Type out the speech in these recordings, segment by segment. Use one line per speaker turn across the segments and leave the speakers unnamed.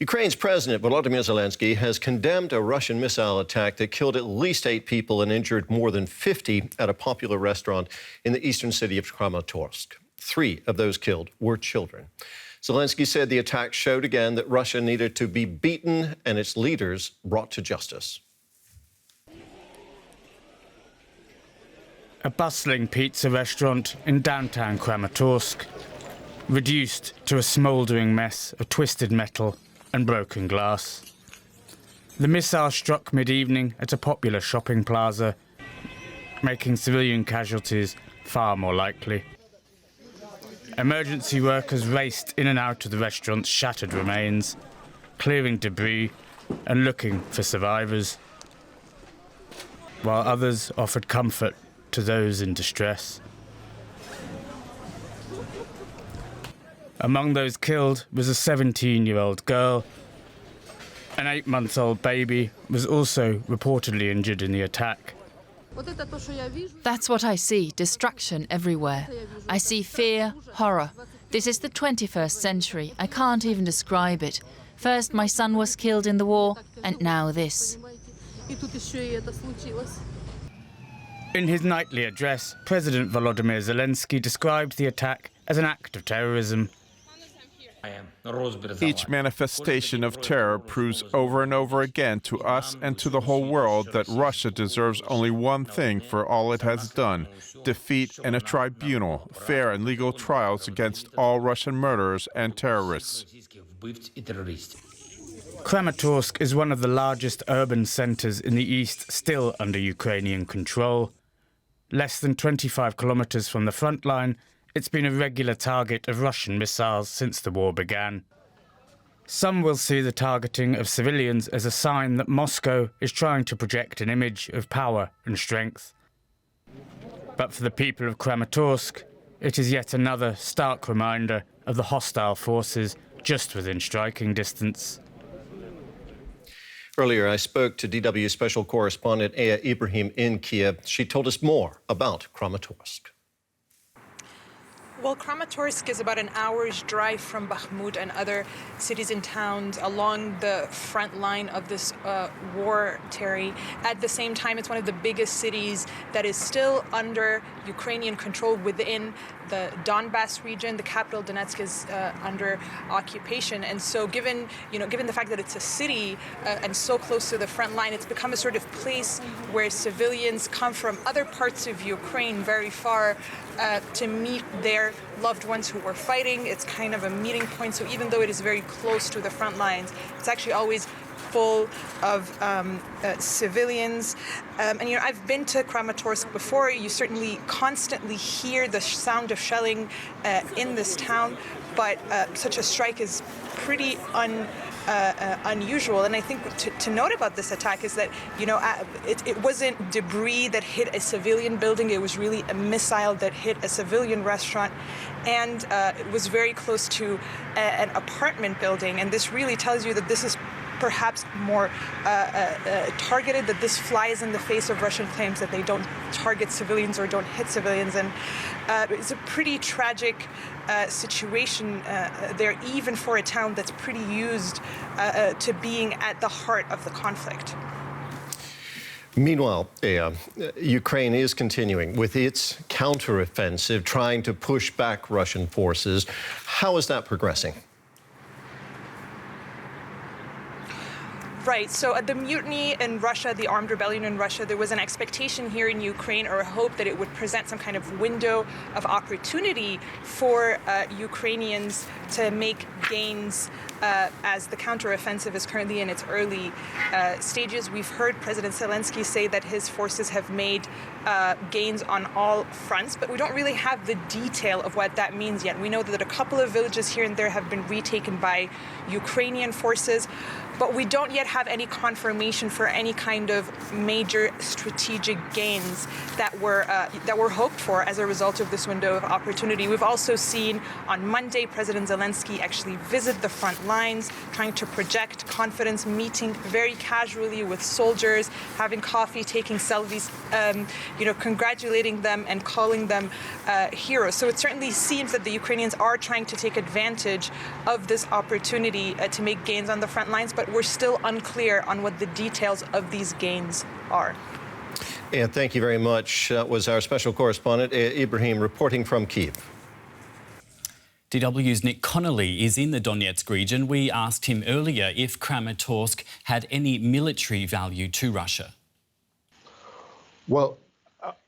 Ukraine's President Volodymyr Zelenskyy has condemned a Russian missile attack that killed at least 8 people and injured more than 50 at a popular restaurant in the eastern city of Kramatorsk. 3 of those killed were children. Zelensky said the attack showed again that Russia needed to be beaten and its leaders brought to justice.
A bustling pizza restaurant in downtown Kramatorsk, reduced to a smouldering mess of twisted metal and broken glass. The missile struck mid-evening at a popular shopping plaza, making civilian casualties far more likely. Emergency workers raced in and out of the restaurant's shattered remains, clearing debris and looking for survivors, while others offered comfort to those in distress. Among those killed was a 17-year-old girl. An 8-month-old baby was also reportedly injured in the attack.
That's what I see, destruction everywhere. I see fear, horror. This is the 21st century. I can't even describe it. First my son was killed in the war, and now this.
In his nightly address, President Volodymyr Zelensky described the attack as an act of terrorism.
Each manifestation of terror proves over and over again to us and to the whole world that Russia deserves only one thing for all it has done: defeat and a tribunal, fair and legal trials against all Russian murderers and terrorists.
Kramatorsk is one of the largest urban centres in the east still under Ukrainian control. Less than 25 kilometres from the front line, it's been a regular target of Russian missiles since the war began. Some will see the targeting of civilians as a sign that Moscow is trying to project an image of power and strength. But for the people of Kramatorsk, it is yet another stark reminder of the hostile forces just within striking distance.
Earlier, I spoke to DW Special Correspondent Ibrahim in Kiev. She told us more about Kramatorsk.
Well, Kramatorsk is about an hour's drive from Bakhmut and other cities and towns along the front line of this war, Terry. At the same time, it's one of the biggest cities that is still under Ukrainian control within the Donbass region. The capital, Donetsk, is under occupation. And so given the fact that it's a city and so close to the front line, it's become a sort of place where civilians come from other parts of Ukraine very far to meet their loved ones who were fighting. It's kind of a meeting point. So even though it is very close to the front lines, it's actually always full of civilians. And I've been to Kramatorsk before. You certainly constantly hear the sound of shelling in this town, but such a strike is pretty unusual. And I think to note about this attack is that, it wasn't debris that hit a civilian building. It was really a missile that hit a civilian restaurant. And it was very close to an apartment building. And this really tells you that this is perhaps more targeted, that this flies in the face of Russian claims that they don't target civilians or don't hit civilians. And it's a pretty tragic situation there, even for a town that's pretty used to being at the heart of the conflict.
Meanwhile, Ukraine is continuing with its counteroffensive, trying to push back Russian forces. How is that progressing?
Right. So at the mutiny in Russia, the armed rebellion in Russia, there was an expectation here in Ukraine, or a hope, that it would present some kind of window of opportunity for Ukrainians to make gains as the counteroffensive is currently in its early stages. We've heard President Zelensky say that his forces have made gains on all fronts, but we don't really have the detail of what that means yet. We know that a couple of villages here and there have been retaken by Ukrainian forces. but we don't yet have any confirmation for any kind of major strategic gains that were hoped for as a result of this window of opportunity. We've also seen on Monday President Zelensky actually visit the front lines, trying to project confidence, meeting very casually with soldiers, having coffee, taking selfies, congratulating them and calling them heroes. So it certainly seems that the Ukrainians are trying to take advantage of this opportunity to make gains on the front lines, but we're still unclear on what the details of these gains are.
And thank you very much. That was our special correspondent, Ibrahim, reporting from Kyiv.
DW's Nick Connelly is in the Donetsk region. We asked him earlier if Kramatorsk had any military value to Russia.
Well,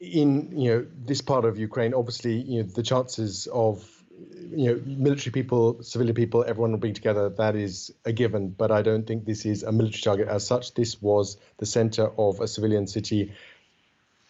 in this part of Ukraine, obviously, the chances of military people, civilian people, everyone will be together. That is a given. But I don't think this is a military target as such. This was the center of a civilian city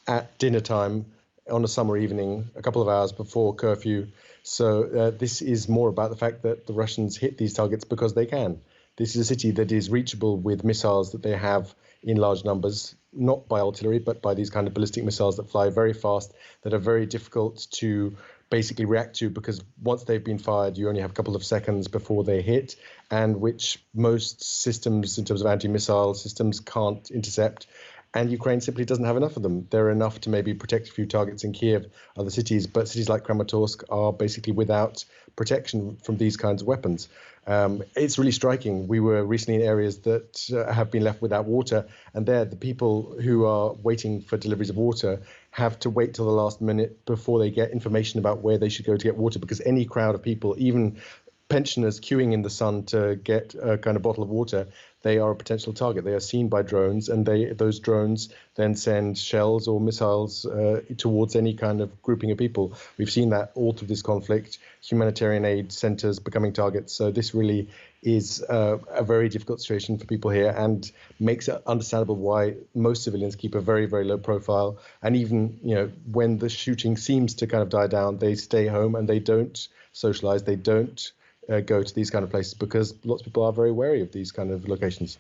at dinner time on a summer evening, a couple of hours before curfew. So this is more about the fact that the Russians hit these targets because they can. This is a city that is reachable with missiles that they have in large numbers, not by artillery, but by these kind of ballistic missiles that fly very fast, that are very difficult to basically react to, because once they've been fired, you only have a couple of seconds before they hit, and which most systems in terms of anti-missile systems can't intercept. And Ukraine simply doesn't have enough of them. They're enough to maybe protect a few targets in Kiev, other cities, but cities like Kramatorsk are basically without protection from these kinds of weapons. It's really striking. We were recently in areas that have been left without water, and there the people who are waiting for deliveries of water have to wait till the last minute before they get information about where they should go to get water, because any crowd of people, even pensioners queuing in the sun to get a kind of bottle of water, they are a potential target. They are seen by drones, and those drones then send shells or missiles towards any kind of grouping of people. We've seen that all through this conflict, humanitarian aid centers becoming targets. So this really is a very difficult situation for people here, and makes it understandable why most civilians keep a very, very low profile. And even, when the shooting seems to kind of die down, they stay home and they don't socialize, they don't go to these kind of places, because lots of people are very wary of these kind of locations.